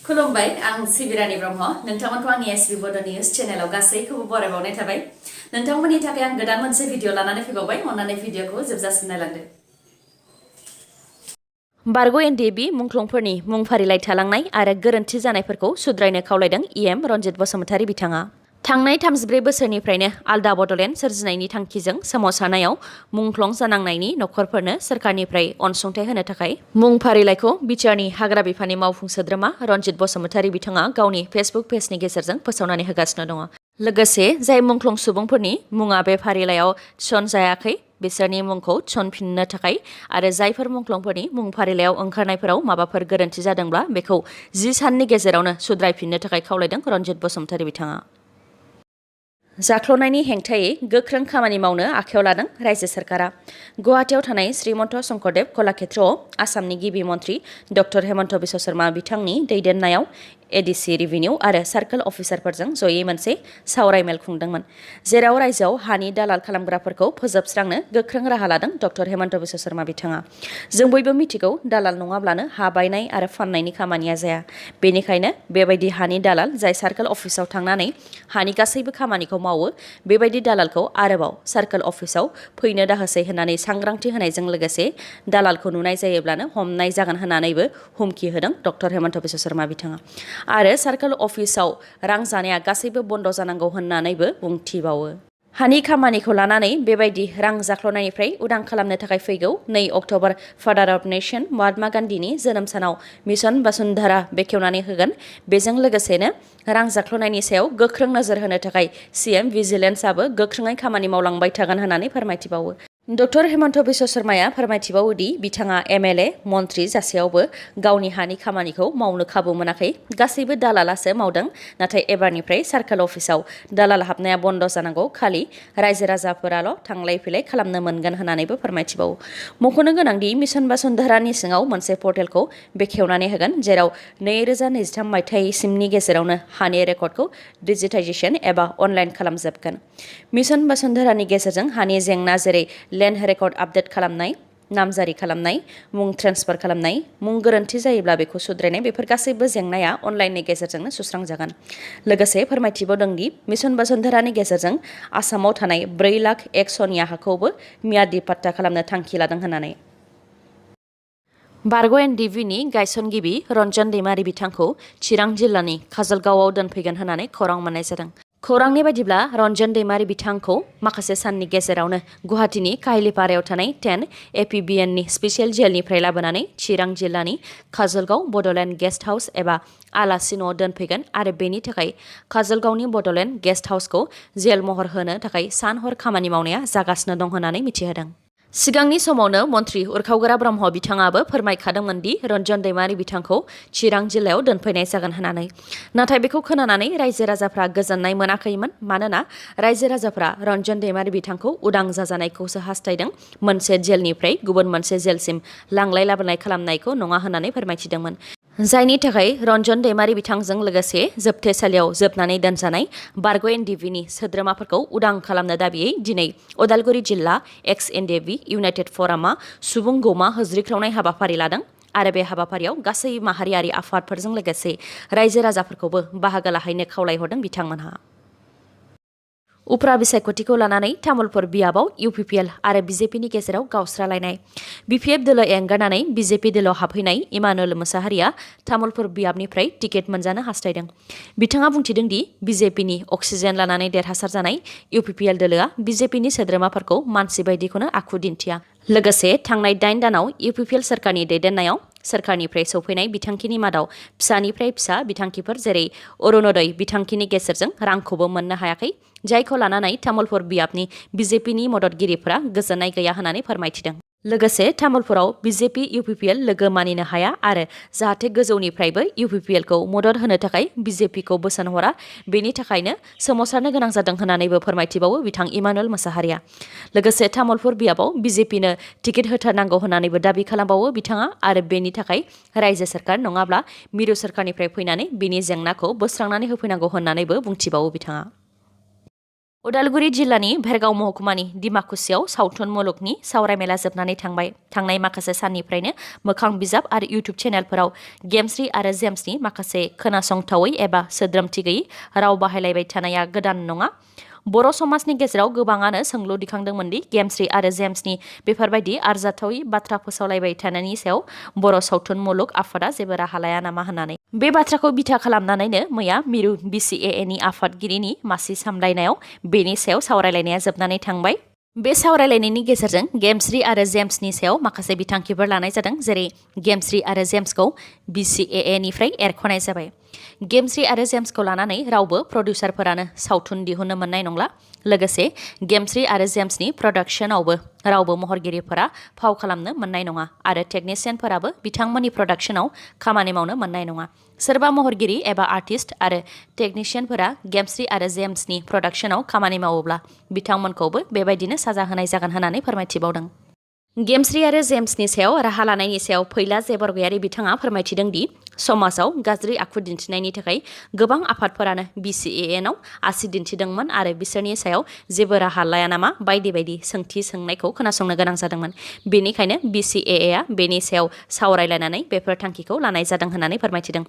खुलुमबाय आं सिबिरानि ब्रह्म नोंथांमोनखौ आंनि sbbodonews चेनेलाव गासैखौबो बरायबावनाय थाबाय नोंथांमोननि थाखाय आं गोदान मोनसे भिडिअ लानानै फैबावबाय अन्नानै भिडिअखौ जोबजासिम नायलांदो बारग' एनडिएबि मुंख्लंफोरनि मुं फारिलाइ थालांनाय आरो गोरोन्थि जानायफोरखौ सुद्रायनो खावलायदों इएम रन्जित बसुमतारी बिथाङा थांनाय 34 बोसोरनिफ्रायनो आलदा बड'लेण्ड सोरजिनायनि थांखिजों सोमावसारनायाव मुंख्लं जानांनायनि नखरफोरनो सोरखारनिफ्राय अनसुंथाइ होनो थाखाय मुं फारिलाइखौ बिटिआरनि हाग्रा बिफाननि मावफुं सोद्रोमा रन्जित बसुमतारी बिथाङा गावनि फेसबुक पेजनि गेजेरजों फोसावनानै होगासिनो दङ। लोगोसे जाय मुंख्लं सुबुंफोरनि मुङा बे फारिलाइयाव थिसनजायाखै बिसोरनि मुंखौ थिसनफिननो थाखाय आरो जायफोर मुंख्लंफोरनि मुं फारिलाइयाव ओंखारनायफोराव माबाफोर गोरोन्थि जादोंब्ला बेखौ 10 साननि गेजेरावनो सुद्रायफिननो थाखाय खावलायदों रन्जित बसुमतारी बिथाङा। जाख्ल'नायनि हेंथायै गोख्रों खामानि मावनो आखायाव लादों रायजो सरकारा गुवाहाटीआव थानाय श्रीमन्त शंकरदेव कलाक्षेत्रआव आसामनि गिबि मन्थ्रि डक्टर हेमन्त बिश्व शर्मा बिथांनि दैदेननायाव एडिसि रेभिनिउ आरो सार्कल अफिसारफोरजों जयै मोनसे सावराय मेल खुंदोंमोन जेराव रायजोआव हानि दालाल खालामग्राफोरखौ फोजोबस्रांनो गोख्रों राहा लादों डक्टर हेमन्त बिश्व शर्मा बिथाङा। जों बयबो मिथिगौ दालाल नङाब्लानो हा बायनाय आरो फाननायनि खामानिया जाया बेनिखायनो बेबायदि हानि दालाल जाय सार्कल अफिसाव थांनानै हानि गासैबो खामानिखौ मावो बेबायदि दालालखौ आरोबाव सार्कल अफिसाव फैनो दाहोसै होननानै सांग्रांथि होनायजों लोगोसे दालालखौ नुनाय जायोब्लानो हमनाय जागोन होननानैबो हुमखि होदों डक्टर हेमन्त बिश्व शर्मा बिथाङा आरो सार्कल अफिसाव रां जानाया गासैबो बन्द जानांगौ होननानैबो बुंथिबावो। हानि खामानिखौ लानानै बेबायदि रां जाख्ल'नायनिफ्राय उदां खालामनो थाखाय फैगौ 2 October father of nation Mahatma गान्धीनि जोनोम सानाव मिशन बसुन्धरा बेखेवनानै होगोन बेजों लोगोसेनो रां जाख्ल'नायनि सायाव गोख्रों नोजोर होनो थाखाय सीएम भिजिलेन्सआबो गोख्रोङै खामानि मावलांबाय थागोन होननानै फोरमायथिबावो। डक्टर हेमन्त बिश्व शर्माया फोरमायथिबावोदि बिथाङा एमएलए मन्थ्रि जासेयावबो गावनि हानि खामानिखौ मावनो खाबु मोनाखै गासैबो दालालासो मावदों नाथाय एबारनिफ्राय सार्कल अफिसाव दालाल हाबनाया बन्द जानांगौ खालि रायजो राजाफोराल' थांलाय फैलाय खालामनो मोनगोन होननानैबो फोरमायथिबावो। मख'नो गोनांदि मिशन बसुन्धरानि सिङाव मोनसे पर्टेलखौ बेखेवनानै होगोन जेराव 2023 मायथाइसिमनि गेजेरावनो हानि रेकर्डखौ डिजिटाइजेसन एबा अनलाइन खालामजोबगोन। मिशन बसुन्धरानि गेजेरजों हानि जेंना जेरै लेन्ड रेकर्ड आपडेट खालामनाय नामजारि खालामनाय मुं ट्रेन्सफार खालामनाय मुं गोरोन्थि जायोब्ला बेखौ सुद्रायनाय बेफोर गासैबो जेंनाया अनलाइननि गेजेरजोंनो सुस्रांजागोन। लोगोसे फोरमायथिबावदोंदि मिशन बसुन्धरानि गेजेरजों आसामाव थानाय 4 लाख एकसनिया हाखौबो मियादि पाट्टा खालामनो थांखि लादों होननानै बारग' एनडिएबिनि गायसनगिरि रन्जन दैमारि बिथांखौ चिरां जिल्लानि काजलगावआव दोनफैगोन होननानै खौरां मोननाय जादों। खौरांनि बायदिब्ला रन्जन दैमारि बिथांखौ माखासे साननि गेजेरावनो गुवाहाटीनि काहिलिपारायाव थानाय 10 एपिबिएननि स्पेसियेल जेलनिफ्राय लाबोनानै चिरां जिल्लानि काजलगाव बड'लेण्ड गेस्ट हाउस एबा आलासि न'आव दोनफैगोन आरो बेनि थाखाय काजलगावनि बड'लेण्ड गेस्ट हाउसखौ जेल महर होनो थाखाय सान हर खामानि मावनाया जागासिनो दं होननानै मिथिहोदों। सिगांनि समावनो मन्थ्रि उरखावग्रा ब्रह्म बिथाङाबो फोरमायखादोंमोन दि रन्जन दैमारि बिथांखौ चिरां जिल्लायाव दोनफैनाय जागोन होननानै नाथाय बेखौ खोनानानै रायजो राजाफ्रा गोजोननाय मोनाखैमोन मानोना रायजो राजाफ्रा रन्जन दैमारि बिथांखौ उदां जाजानायखौसो हास्थायदों मोनसे जेलनिफ्राय गुबुन मोनसे जेलसिम लांलाय लाबोलाय खालामनायखौ नङा होननानै फोरमायथिदोंमोन जायनि थाखाय रन्जन दैमारि बिथांजों लोगोसे जोबथेसालियाव जोबनानै दोनजानाय बारग' एनडिएबिनि सोद्रोमाफोरखौ उदां खालामनो दाबियै दिनै उदालगुरि जिल्ला एक्स एनडिएबि इउनाइटेड फरामआ सुबुं गौमा होज्रिख्रावनाय हाबाफारि लादों आरो बे हाबाफारियाव गासै माहारियारि आफादफोरजों लोगोसे रायजो राजाफोरखौबो बाहागो लाहैनो खावलायहरदों बिथांमोनहा। उफ्रा बिसायख'थिखौ लानानै तामुलपुर बियाबाव इउपिपिएल आरो बिजेपिनि गेजेराव गावस्रालायनाय बिपिएफ दोलो एंगारनानै बिजेपि दोलोआव हाबहैनाय इमानुएल मुसाहारिया तामुलपुर बियाबनिफ्राय टिकेट मोनजानो हास्थायदों। बिथाङा बुंथिदों दि बिजेपिनि अक्सिजेन लानानै देरहासार जानाय इउपिपिएल दोलोआ बिजेपिनि सोद्रोमाफोरखौ मानसि बायदिखौनो आखु दिन्थिया लोगोसे थांनाय 8 दानाव इउपिपिएल सोरखारनि दैदेननायाव सोरखारनिफ्राय सौफैनाय बिथांखिनि मादाव फिसानिफ्राय फिसा बिथांखिफोर जेरै अरुणोदय बिथांखिनि गेजेरजों रांखौबो मोननो हायाखै जायखौ लानानै तामुलपुर बियाबनि बिजेपिनि मददगिरिफोरा गोजोननाय गैया होननानै फोरमायथिदों। लोगोसे तामुलपुराव बिजेपि इउपिपिएल लोगो मानिनो हाया आरो जाहाथे गोजौनिफ्रायबो इउपिपिएलखौ मदद होनो थाखाय बिजेपिखौ बोसोन हरा बेनि थाखायनो सोमावसारनो गोनां जादों होननानैबो फोरमायथिबावो बिथां इमानुएल मुसाहारिया। लोगोसे तामुलपुर बियाबाव बिजेपिनो टिकेट होथारनांगौ होननानैबो दाबि खालामबावो बिथाङा आरो बेनि थाखाय रायजो सोरखार नङाब्ला मिरु सोरखारनिफ्राय फैनानै बेनि जेंनाखौ बोस्रांनानै होफैनांगौ होननानैबो बुंथिबावो बिथाङा। उदालगुरि जिल्लानि भेरगाव महकुमानि दिमाकुसियाव सावथुन मुलुगनि सावरायमेला जोबनानै थांबाय। थांनाय माखासे साननिफ्रायनो मोखां बिजाब आरो इउटिउब चेनेलफोराव गेमस्रि आरो जेम्सनि माखासे खोनासंथावै एबा सोद्रोमथि गैयै राव बाहायलायबाय थानाया गोदान नङा। बर' समाजनि गेजेराव गोबाङानो सोंलु दिखांदोंमोन दि गेमस्रि आरो जेम्सनि बेफोरबायदि आरजाथावै बाथ्रा फोसावलायबाय थानायनि सायाव बर' सावथुन मुलुग आफादा जेबो राहा लाया नामा होननानै। बे बाथ्राखौ बिथा खालामनानैनो मैया मिरु BCAAनि आफादगिरिनि मासि सामलायनायाव बेनि सायाव सावरायलायनाया जोबनानै थांबाय। बे सावरायलायनायनि गेजेरजों गेमस्रि आरो जेम्सनि सायाव माखासे बिथांखिफोर लानाय जादों, जेरै गेमस्रि आरो जेम्सखौ BCAAनिफ्राय एरख'नाय जाबाय। गेमस्रि आरो जेम्सखौ लानानै रावबो प्रडिउसारफोरानो सावथुन दिहुननो मोननाय नंला। लोगोसे गेमस्रि आरो जेम्सनि प्रडाक्शनावबो रावबो महरगिरिफोरा फाव खालामनो मोननाय नङा आरो टेकनिशियानफोराबो बिथांमोननि प्रडाक्शनाव खामानि मावनो मोननाय नङा। सोरबा महरगिरि एबा आर्टिस्ट आरो टेकनिशियानफोरा गेमस्रि आरो जेम्सनि प्रडाक्शनाव खामानि मावोब्ला बिथांमोनखौबो बेबायदिनो साजा होनाय जागोन होननानै फोरमायथिबावदों। गेमस्रि आरो जेम्सनि सायाव राहा लानायनि सायाव फैला जे बरगयारि बिथाङा फोरमायथिदों दि समाजाव गाज्रि आखु दिन्थिनायनि थाखाय गोबां आफादफोरानो BCAAनाव आसि दिन्थिदोंमोन आरो बिसोरनि सायाव जेबो राहा लाया नामा बायदि बायदि सोंथि सोंनायखौ खोनासंनो गोनां जादोंमोन। बेनिखायनो BCAAआ बेनि सायाव सावरायलायनानै बेफोर थांखिखौ लानाय जादों होननानै फोरमायथिदों।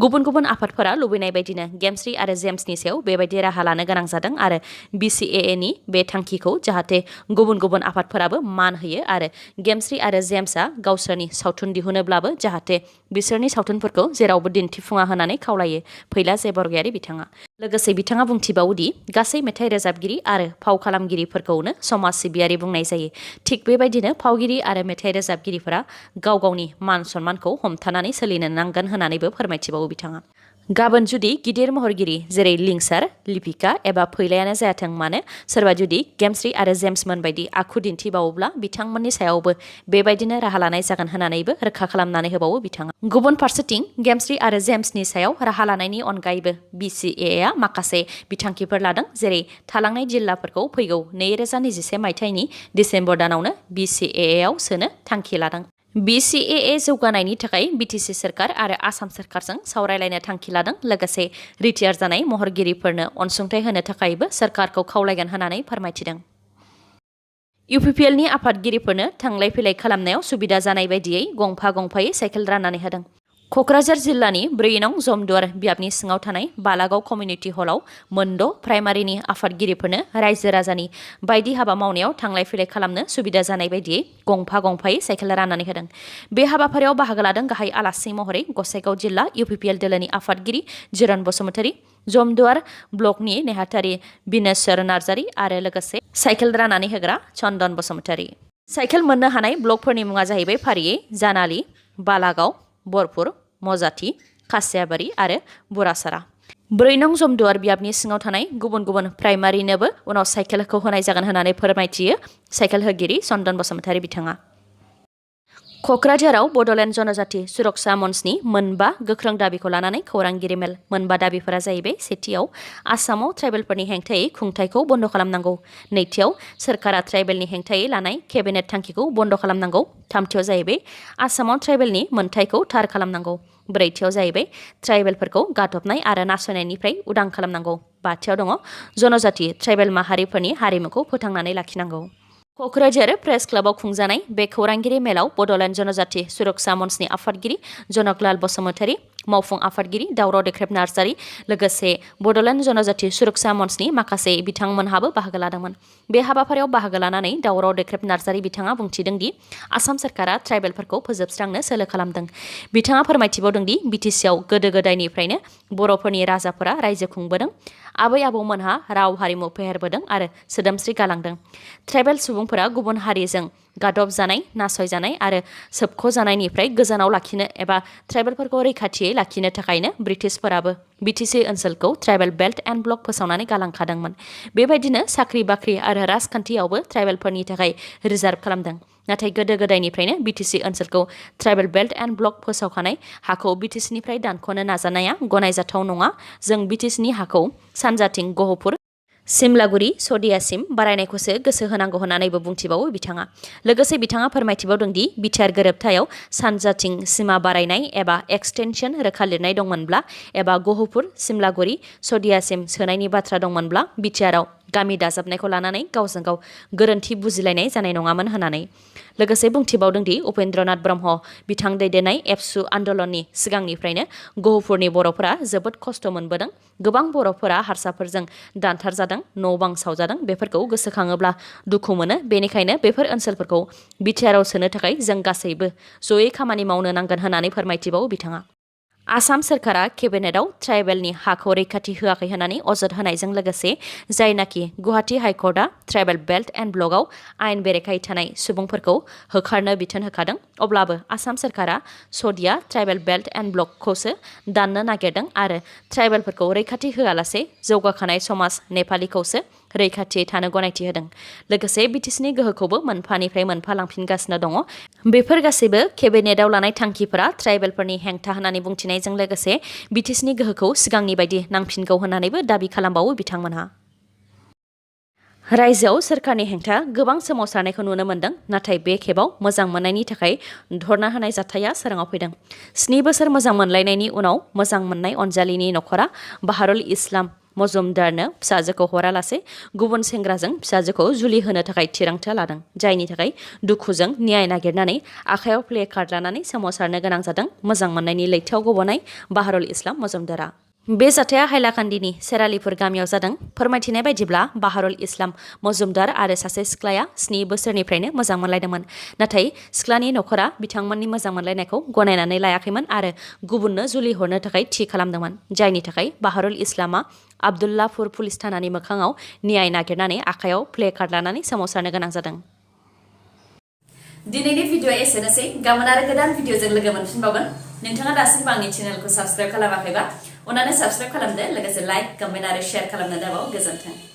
गुबुन गुबुन आफादफोरा लुबैनाय बायदिनो गेमस्रि आरो जेम्सनि सायाव बेबायदि राहा लानो गोनां जादों आरो BCAAनि बे थांखिखौ जाहाथे गुबुन गुबुन आफादफोराबो मान होयो आरो गेमस्रि आरो जेम्सआ गावसोरनि सावथुन दिहुनोब्लाबो जाहाथे बिसोरनि सावथुनफोरखौ जेरावबो दिन्थिफुङा होननानै खावलायो फैला जे बरगयारि बिथाङा। लोगोसे बिथाङा बुंथिबावोदि गासै मेथाइ रोजाबगिरि आरो फाव खालामगिरिफोरखौनो समाज सिबियारि बुंनाय जायो। थिग बेबायदिनो फावगिरि आरो मेथाइ रोजाबगिरिफोरा गाव गावनि मान सन्मानखौ हमथानानै सोलिनो नांगोन होननानैबो फोरमायथिबावो बिथाङा। गाबोन जुदि गिदिर महरगिरि जेरै लिंसार, लिपिका एबा फैलायानो जायाथों मानो सोरबा जुदि गेमस्रि आरो जेम्समोन बायदि आखु दिन्थिबावोब्ला बिथांमोननि सायावबो बेबायदिनो राहा लानाय जागोन होननानैबो रोखा खालामनानै होबावो बिथाङा। गुबुन फारसेथिं गेमस्रि आरो जेम्सनि सायाव राहा लानायनि अनगायैबो BCAAआ माखासे बिथांखिफोर लादों, जेरै थालांनाय जिल्लाफोरखौ फैगौ 2021 मायथाइनि डिसेम्बर दानावनो BCAAआव सोनो थांखि लादों। BCAA जौगानायनि थाखाय BTC सोरखार आरो आसाम सोरखारजों सावरायलायनो थांखि लादों। लोगोसे रिटायार जानाय महरगिरिफोरनो अनसुंथाइ होनो थाखायबो सोरखारखौ खावलायगोन होननानै फोरमायथिदों। UPPLनि आफादगिरिफोरनो थांलाय फैलाय खालामनायाव सुबिदा जानाय बायदियै गंफा गंफायै साइकेल राननानै होदों। क'क्राझार जिल्लानि 4 नं जमदुवार बियाबनि सिङाव थानाय बालागाव कमिउनिटि हलाव मोनद' प्राइमारिनि आफादगिरिफोरनो रायजो राजानि बायदि हाबा मावनायाव थांलाय फैलाय खालामनो सुबिदा जानाय बायदियै गंफा गंफायै साइकेल राननानै होदों। बे हाबाफारियाव बाहागो लादों गाहाय आलासि महरै गसाइगाव जिल्ला UPPL दोलोनि आफादगिरि जिरन बसुमतारी, जमदुवार ब्लकनि नेहाथारि बिनेश्वर नार्जारी आरो लोगोसे साइकेल राननानै होग्रा चन्दन बसुमतारी। साइकेल मोननो हानाय ब्लकफोरनि मुङा जाहैबाय फारियै जानालि, बालागाव, बरपुर, मजाथि, खासियाबारि आरो बुरासारा। 4 नं जमदुवार बियाबनि सिङाव थानाय गुबुन गुबुन प्राइमारिनोबो उनाव साइकेलखौ होनाय जागोन होननानै फोरमायथियो साइकेल होगिरि चन्दन बसुमतारी बिथाङा। क'क्राझाराव बड'लेण्ड जनजाति सुरक्षा मन्चनि मोनबा गोख्रों दाबिखौ लानानै खौरांगिरि मेल। मोनबा दाबिफोरा जाहैबाय: सेथियाव, आसामाव ट्राइबेलफोरनि हेंथायै खुंथायखौ बन्द' खालामनांगौ। नैथियाव, सोरखारा ट्राइबेलनि हेंथायै लानाय केबिनेट थांखिखौ बन्द' खालामनांगौ। थामथियाव जाहैबाय आसामाव ट्राइबेलनि मोनथायखौ थार खालामनांगौ। ब्रैथियाव जाहैबाय ट्राइबेलफोरखौ गादबनाय आरो नासयनायनिफ्राय उदां खालामनांगौ। बाथियाव दङ जनजाति ट्राइबेल माहारिफोरनि हारिमुखौ फोथांनानै लाखिनांगौ। क'क्राझार प्रेस क्लाबाव खुंजानाय बे खौरांगिरि मेलाव बड'लेण्ड जनजाति सुरक्षा मन्चनि आफादगिरि जनकलाल बसुमतारी, मावफुं आफादगिरि दावराव देख्रेब नार्जारी, लोगोसे बड'लेण्ड जनजाति सुरक्षा मन्चनि माखासे बिथांमोनहाबो बाहागो लादोंमोन। बे हाबाफारियाव बाहागो लानानै दावराव देख्रेब नार्जारी बिथाङा बुंथिदों दि आसाम सोरखारा ट्राइबेलफोरखौ फोजोबस्रांनो सोलो खालामदों। बिथाङा फोरमायथिबावदों दि BTCआव गोदो गोदायनिफ्रायनो बर'फोरनि राजाफोरा रायजो खुंबोदों, आबै आबौमोनहा राव हारिमु फेहेरबोदों आरो सोदोमस्रि गालांदों। ट्राइबेल सुबुंफोरा गुबुन हारिजों गादबजानाय, नासयजानाय आरो सोबख'जानायनिफ्राय गोजानाव लाखिनो एबा ट्राइबेलफोरखौ रैखाथियै लाखिनो थाखायनो ब्रिटिशफोराबो BTC ओनसोलखौ ट्राइबेल बेल्ट एन्ड ब्लक फोसावनानै गालांखादोंमोन। बेबायदिनो साख्रि बाख्रि आरो राजखान्थियावबो ट्राइबेलफोरनि थाखाय रिजार्भ खालामदों। नाथाय गोदो गोदायनिफ्रायनो BTC ओनसोलखौ ट्राइबेल बेल्ट एन्ड ब्लक फोसावखानाय हाखौ BTCनिफ्राय दानख'नो नाजानाया गनायजाथाव नङा। जों BTCनि हाखौ सानजाथिं गहपुर, सिमलागुरि सदियासिम बारायनायखौसो गोसो होनांगौ होननानैबो बुंथिबावो बिथाङा। लोगोसे बिथाङा फोरमायथिबावदों दि बिटिआर गोरोबथायाव सानजाथिं सिमा बारायनाय एबा एक्सटेनसन रोखा लिरनाय दंमोनब्ला एबा गहपुर सिमलागुरि सदियासिम सोनायनि बाथ्रा दंमोनब्ला बिटिआरआव गामि दाजाबनायखौ लानानै गावजों गाव गोरोन्थि बुजिलायनाय जानाय नङामोन होननानै। लोगोसे बुंथिबावदों दि उपेन्द्रनाथ ब्रह्म बिथां दैदेननाय एबसु आन्दलननि सिगांनिफ्रायनो गहपुरनि बर'फोरा जोबोद खस्थ' मोनबोदों। गोबां बर'फोरा हारसाफोरजों दानथारजादों, न' बां सावजादों। बेफोरखौ गोसोखाङोब्ला दुखु मोनो। बेनिखायनो बेफोर ओनसोलफोरखौ बिटिआरआव सोनो थाखाय जों गासैबो जयै खामानि मावनो नांगोन होननानै फोरमायथिबावो बिथाङा। आसाम सोरखारा केबिनेटआव ट्राइबेलनि हाखौ रैखाथि होआखै होननानै अजद होनायजों लोगोसे जायनाखि गुवाहाटी हाइकर्टआ ट्राइबेल बेल्ट एन्ड ब्लकआव आयेन बेरेखायै थानाय सुबुंफोरखौ होखारनो बिथोन होखादों, अब्लाबो आसाम सोरखारा सदिया ट्राइबेल बेल्ट एन्ड ब्लकखौसो दाननो नागिरदों आरो ट्राइबेलफोरखौ रैखाथि होआलासे जौगाखानाय समाज नेपालिखौसो रैखाथियै थानो गनायथि होदों। लोगोसे बिटिसिनि गोहोखौबो मोनफानिफ्राय मोनफा लांफिनगासिनो दङ। बेफोर गासैबो केबिनेटआव लानाय थांखिफोरा ट्राइबेलफोरनि हेंथा होननानै बुंथिनायजों लोगोसे बिटिसिनि गोहोखौ सिगांनि बायदि नांफिनगौ होननानैबो दाबि खालामबावो बिथांमोनहा। रायजोआव सोरखारनि हेंथा गोबां सोमावसारनायखौ नुनो मोन्दों, नाथाय बे खेबाव मोजां मोननायनि थाखाय धरना होनाय जाथाया सोराङाव फैदों। 7 बोसोर मोजां मोनलायनायनि उनाव मोजां मोननाय अनजालिनि नखरा बाहारुल इस्लाम मजुमदारनो फिसाजोखौ हरालासे गुबुन सेंग्राजों फिसाजोखौ जुलि होनो थाखाय थिरांथा लादों, जायनि थाखाय दुखुजों न्याय नागिरनानै आखायाव प्ले कार्ड लानानै सोमावसारनो गोनां जादों मोजां मोननायनि लैथोआव गबोनाय बाहारुल इस्लाम मजुमदारा। बे जाथाया हाइलाकान्दिनि सेरालिपुर गामियाव जादों। फोरमायथिनाय बायदिब्ला बाहारुल इस्लाम मजुमदार आरो सासे सिख्लाया 7 बोसोरनिफ्रायनो मोजां मोनलायदोंमोन, नाथाय सिख्लानि नखरा बिथांमोननि मोजां मोनलायनायखौ गनायनानै लायाखैमोन आरो गुबुननो जुलि हरनो थाखाय थि खालामदोंमोन, जायनि थाखाय बाहारुल इस्लामा आब्दुल्लापुर पुलिस थानानि मोखाङाव न्याय नागिरनानै आखायाव प्ले कार्ड लानानै सोमावसारनो गोनां जादों। दिनैनि भिडिअ'आ एसेनोसै। गाबोन आरो गोदान भिडिअ'जों लोगो मोनफिनबावगोन। नोंथाङा दासिमबो आंनि चेनेलखौ साबस्क्राइब खालामाखैबा अन्नानै साबस्क्राइब खालामदो, लोगोसे लाइक, कमेन्ट आरो शेयार खालामनो दाबाव। गोजोन्थों।